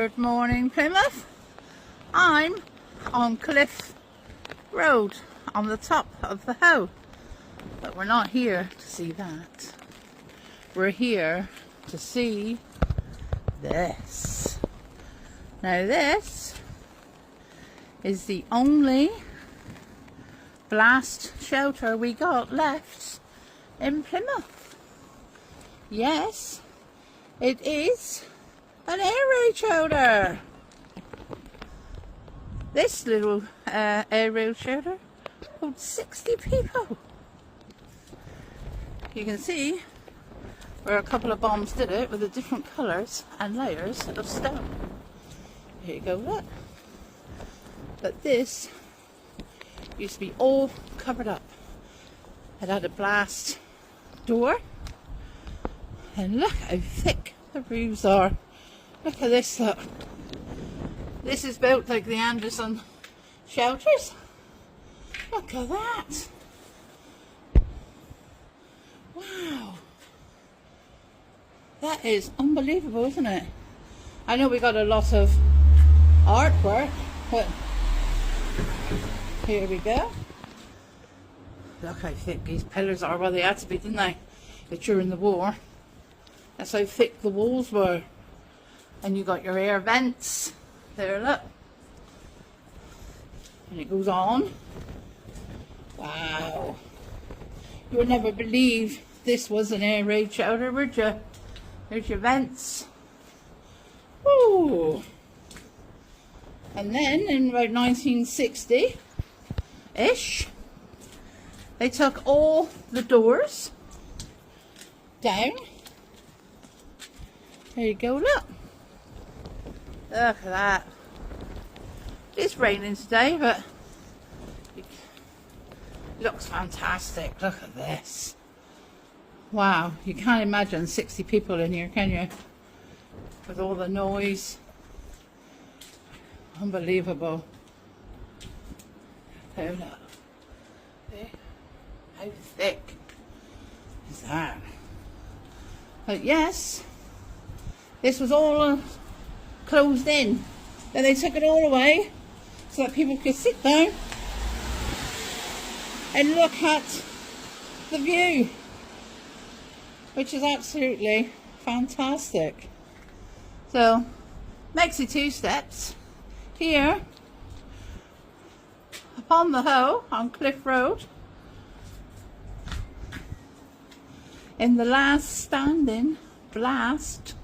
Good morning, Plymouth. I'm on Cliff Road on the top of the Hoe, but we're not here to see that. We're here to see this. Now this is the only blast shelter we got left in Plymouth. Yes, it is an air raid shelter. This little air raid shelter holds 60 people. You can see where a couple of bombs did it with the different colours and layers of stone. Here you go, look. But this used to be all covered up. It had a blast door, and look how thick the roofs are. Look at this, look. This is built like the Anderson shelters. Look at that. Wow. That is unbelievable, isn't it? I know we got a lot of artwork, but here we go. Look how thick these pillars are. Well, they had to be, didn't they? During the war. That's how thick the walls were. And you got your air vents. There, look. And it goes on. Wow. You would never believe this was an air raid shelter, would you? There's your vents. Ooh. And then in about 1960-ish, they took all the doors down. There you go, look. Look at that. It's raining today, but it looks fantastic. Look at this. Wow, you can't imagine 60 people in here, can you? With all the noise. Unbelievable. There, look. There. How thick is that? But yes, this was all closed in. Then they took it all away so that people could sit down and look at the view, which is absolutely fantastic. So, makes it 2 steps here upon the Hoe on Cliff Road, in the last standing blast